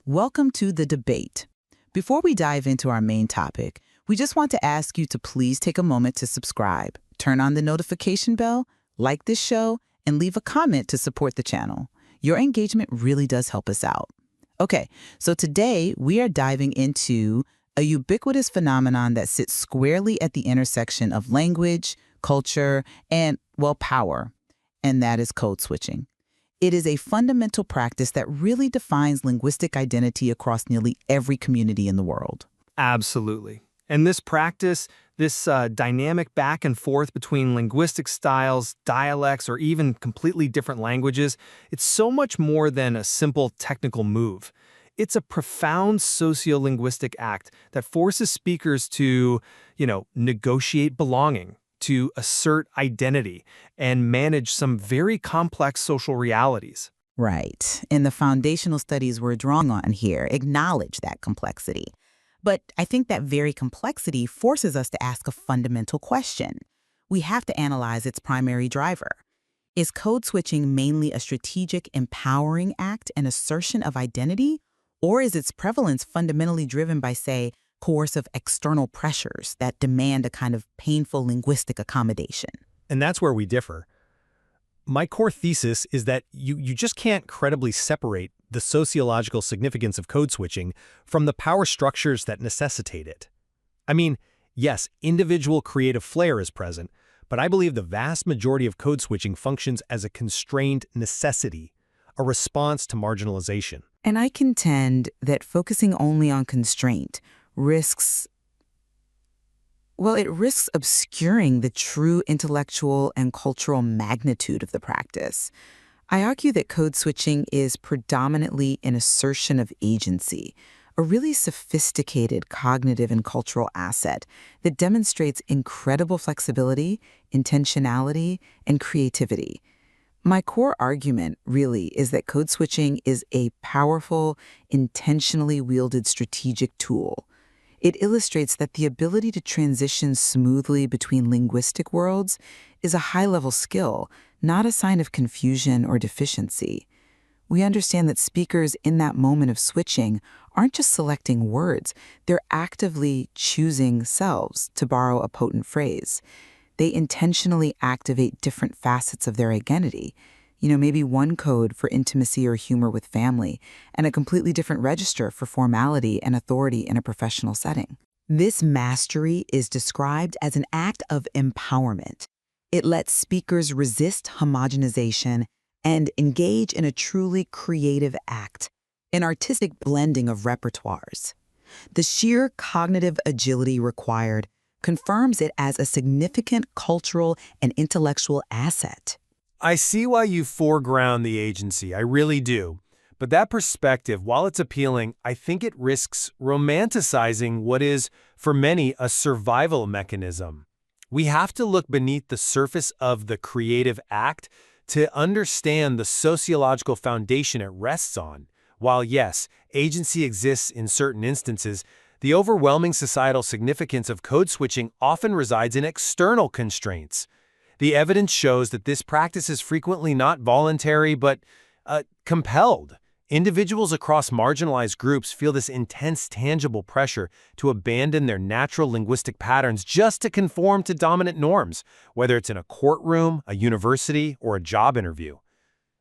Welcome to the debate. Before we dive into our main topic, we just want to ask you to please take a moment to subscribe, turn on the notification bell, like this show, and leave a comment to support the channel. Your engagement really does help us out. Okay, so today we are diving into a ubiquitous phenomenon that sits squarely at the intersection of language, culture, and, well, power, and that is code switching. It is a fundamental practice that really defines linguistic identity across nearly every community in the world. Absolutely. And this practice, this dynamic back and forth between linguistic styles, dialects, or even completely different languages, it's so much more than a simple technical move. It's a profound sociolinguistic act that forces speakers to, negotiate belonging, to assert identity, and manage some very complex social realities. Right. And the foundational studies we're drawing on here acknowledge that complexity. But I think that very complexity forces us to ask a fundamental question. We have to analyze its primary driver. Is code switching mainly a strategic, empowering act and assertion of identity? Or is its prevalence fundamentally driven by, say, coercive external pressures that demand a kind of painful linguistic accommodation? And that's where we differ. My core thesis is that you just can't credibly separate the sociological significance of code switching from the power structures that necessitate it. I mean, yes, individual creative flair is present, but I believe the vast majority of code switching functions as a constrained necessity, a response to marginalization. And I contend that focusing only on constraint risks obscuring the true intellectual and cultural magnitude of the practice. I argue that code switching is predominantly an assertion of agency, a really sophisticated cognitive and cultural asset that demonstrates incredible flexibility, intentionality, and creativity. My core argument, really, is that code switching is a powerful, intentionally wielded strategic tool. It illustrates that the ability to transition smoothly between linguistic worlds is a high-level skill, not a sign of confusion or deficiency. We understand that speakers in that moment of switching aren't just selecting words, they're actively choosing selves, to borrow a potent phrase. They intentionally activate different facets of their identity. Maybe one code for intimacy or humor with family, and a completely different register for formality and authority in a professional setting. This mastery is described as an act of empowerment. It lets speakers resist homogenization and engage in a truly creative act, an artistic blending of repertoires. The sheer cognitive agility required confirms it as a significant cultural and intellectual asset. I see why you foreground the agency, I really do. But that perspective, while it's appealing, I think it risks romanticizing what is, for many, a survival mechanism. We have to look beneath the surface of the creative act to understand the sociological foundation it rests on. While yes, agency exists in certain instances, the overwhelming societal significance of code switching often resides in external constraints. The evidence shows that this practice is frequently not voluntary but compelled. Individuals across marginalized groups feel this intense, tangible pressure to abandon their natural linguistic patterns just to conform to dominant norms, whether it's in a courtroom, a university, or a job interview.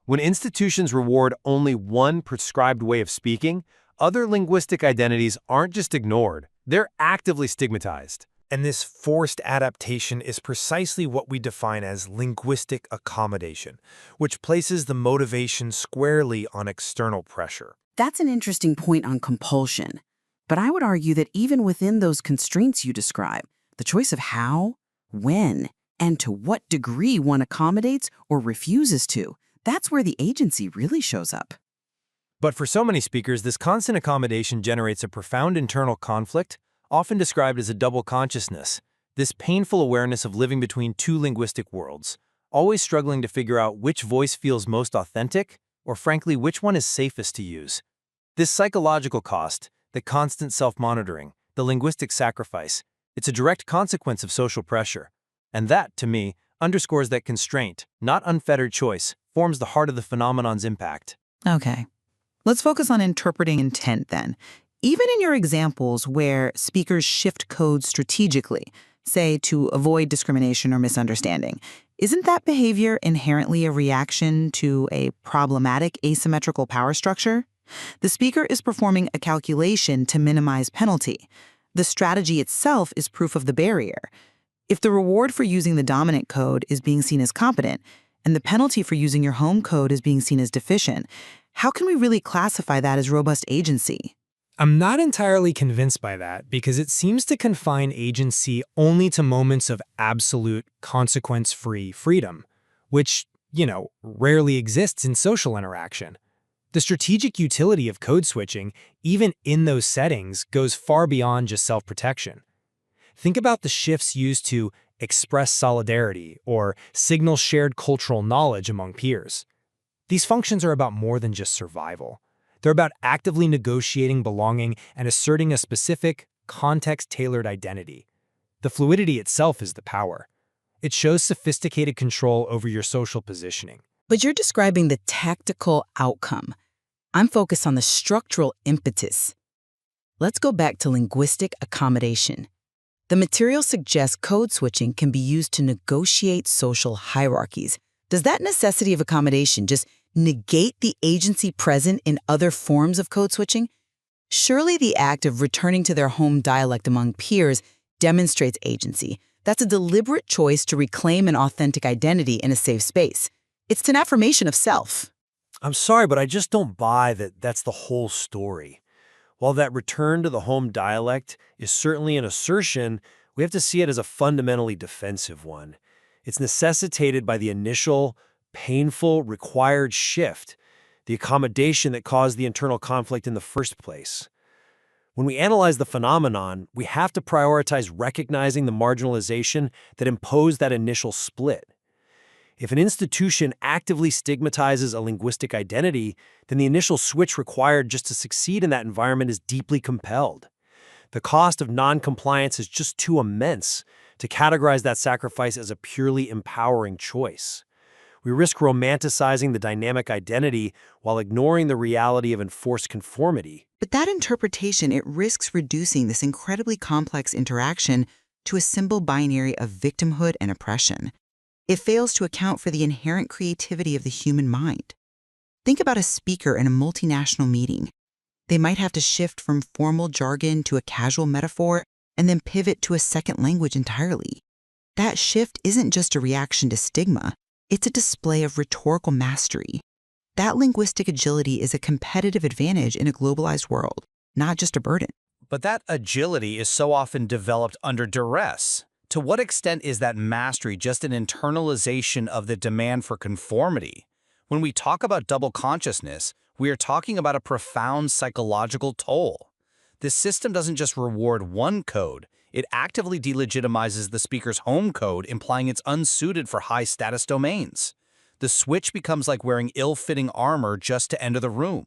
When institutions reward only one prescribed way of speaking, other linguistic identities aren't just ignored, they're actively stigmatized. And this forced adaptation is precisely what we define as linguistic accommodation, which places the motivation squarely on external pressure. That's an interesting point on compulsion. But I would argue that even within those constraints you describe, the choice of how, when, and to what degree one accommodates or refuses to, that's where the agency really shows up. But for so many speakers, this constant accommodation generates a profound internal conflict, often described as a double consciousness, this painful awareness of living between two linguistic worlds, always struggling to figure out which voice feels most authentic, or frankly, which one is safest to use. This psychological cost, the constant self-monitoring, the linguistic sacrifice, it's a direct consequence of social pressure. And that, to me, underscores that constraint, not unfettered choice, forms the heart of the phenomenon's impact. Okay. Let's focus on interpreting intent then. Even in your examples where speakers shift code strategically, say to avoid discrimination or misunderstanding, isn't that behavior inherently a reaction to a problematic asymmetrical power structure? The speaker is performing a calculation to minimize penalty. The strategy itself is proof of the barrier. If the reward for using the dominant code is being seen as competent, and the penalty for using your home code is being seen as deficient, how can we really classify that as robust agency? I'm not entirely convinced by that because it seems to confine agency only to moments of absolute consequence-free freedom, which, rarely exists in social interaction. The strategic utility of code switching, even in those settings, goes far beyond just self-protection. Think about the shifts used to express solidarity or signal shared cultural knowledge among peers. These functions are about more than just survival. They're about actively negotiating belonging and asserting a specific, context-tailored identity. The fluidity itself is the power. It shows sophisticated control over your social positioning. But you're describing the tactical outcome. I'm focused on the structural impetus. Let's go back to linguistic accommodation. The material suggests code switching can be used to negotiate social hierarchies. Does that necessity of accommodation just negate the agency present in other forms of code switching? Surely the act of returning to their home dialect among peers demonstrates agency. That's a deliberate choice to reclaim an authentic identity in a safe space. It's an affirmation of self. I'm sorry, but I just don't buy that that's the whole story. While that return to the home dialect is certainly an assertion, we have to see it as a fundamentally defensive one. It's necessitated by the initial, painful, required shift, the accommodation that caused the internal conflict in the first place. When we analyze the phenomenon, we have to prioritize recognizing the marginalization that imposed that initial split. If an institution actively stigmatizes a linguistic identity, then the initial switch required just to succeed in that environment is deeply compelled. The cost of non-compliance is just too immense to categorize that sacrifice as a purely empowering choice. We risk romanticizing the dynamic identity while ignoring the reality of enforced conformity. But that interpretation, it risks reducing this incredibly complex interaction to a simple binary of victimhood and oppression. It fails to account for the inherent creativity of the human mind. Think about a speaker in a multinational meeting. They might have to shift from formal jargon to a casual metaphor and then pivot to a second language entirely. That shift isn't just a reaction to stigma, it's a display of rhetorical mastery. That linguistic agility is a competitive advantage in a globalized world, not just a burden. But that agility is so often developed under duress. To what extent is that mastery just an internalization of the demand for conformity? When we talk about double consciousness, we are talking about a profound psychological toll. This system doesn't just reward one code, it actively delegitimizes the speaker's home code, implying it's unsuited for high-status domains. The switch becomes like wearing ill-fitting armor just to enter the room.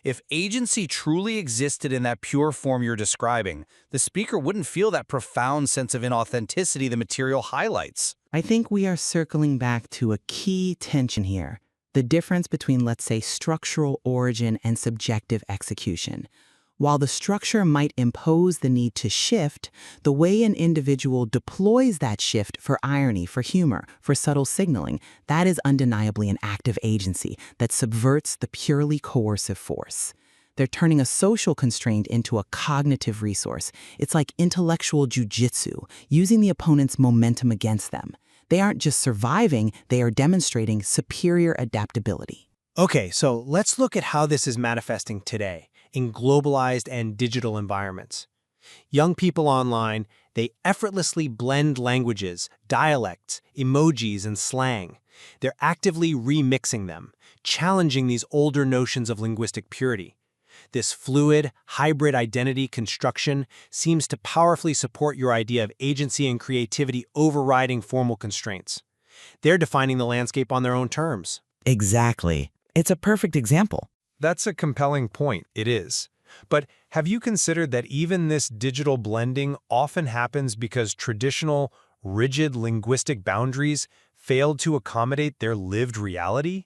If agency truly existed in that pure form you're describing, the speaker wouldn't feel that profound sense of inauthenticity the material highlights. I think we are circling back to a key tension here, the difference between, let's say, structural origin and subjective execution. While the structure might impose the need to shift, the way an individual deploys that shift for irony, for humor, for subtle signaling, that is undeniably an act of agency that subverts the purely coercive force. They're turning a social constraint into a cognitive resource. It's like intellectual jujitsu, using the opponent's momentum against them. They aren't just surviving, they are demonstrating superior adaptability. Okay, so let's look at how this is manifesting today in globalized and digital environments. Young people online, they effortlessly blend languages, dialects, emojis, and slang. They're actively remixing them, challenging these older notions of linguistic purity. This fluid, hybrid identity construction seems to powerfully support your idea of agency and creativity overriding formal constraints. They're defining the landscape on their own terms. Exactly. It's a perfect example. That's a compelling point, it is. But have you considered that even this digital blending often happens because traditional, rigid linguistic boundaries failed to accommodate their lived reality?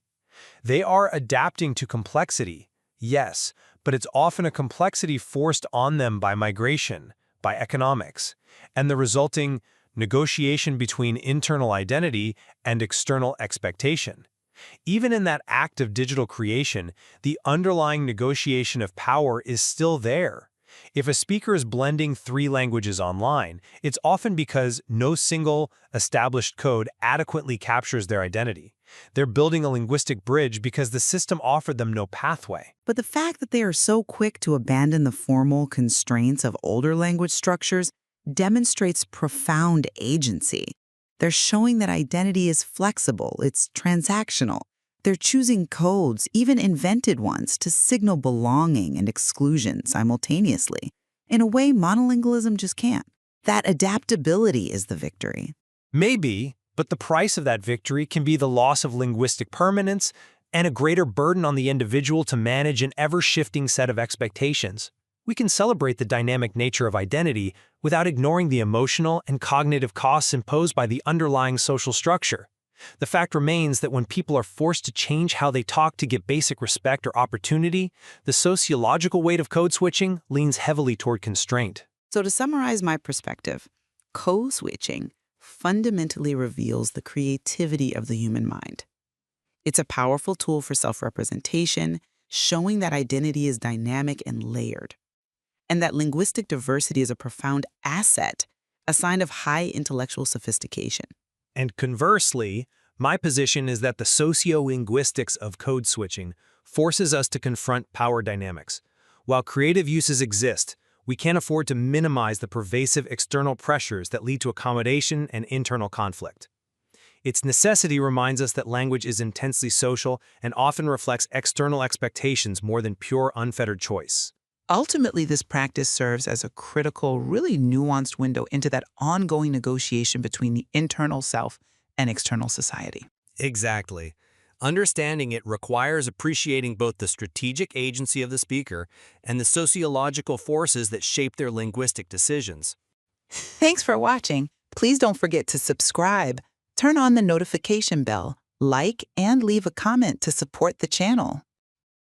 They are adapting to complexity, Yes, but it's often a complexity forced on them by migration, by economics, and the resulting negotiation between internal identity and external expectation. Even in that act of digital creation, the underlying negotiation of power is still there. If a speaker is blending three languages online, it's often because no single, established code adequately captures their identity. They're building a linguistic bridge because the system offered them no pathway. But the fact that they are so quick to abandon the formal constraints of older language structures demonstrates profound agency. They're showing that identity is flexible, it's transactional. They're choosing codes, even invented ones, to signal belonging and exclusion simultaneously, in a way monolingualism just can't. That adaptability is the victory. Maybe, but the price of that victory can be the loss of linguistic permanence and a greater burden on the individual to manage an ever-shifting set of expectations. We can celebrate the dynamic nature of identity without ignoring the emotional and cognitive costs imposed by the underlying social structure. The fact remains that when people are forced to change how they talk to get basic respect or opportunity, the sociological weight of code switching leans heavily toward constraint. So to summarize my perspective, code switching fundamentally reveals the creativity of the human mind. It's a powerful tool for self-representation, showing that identity is dynamic and layered, and that linguistic diversity is a profound asset, a sign of high intellectual sophistication. And conversely, my position is that the sociolinguistics of code switching forces us to confront power dynamics. While creative uses exist, we can't afford to minimize the pervasive external pressures that lead to accommodation and internal conflict. Its necessity reminds us that language is intensely social and often reflects external expectations more than pure unfettered choice. Ultimately, this practice serves as a critical, really nuanced window into that ongoing negotiation between the internal self and external society. Exactly. Understanding it requires appreciating both the strategic agency of the speaker and the sociological forces that shape their linguistic decisions. Thanks for watching. Please don't forget to subscribe, turn on the notification bell, like, and leave a comment to support the channel.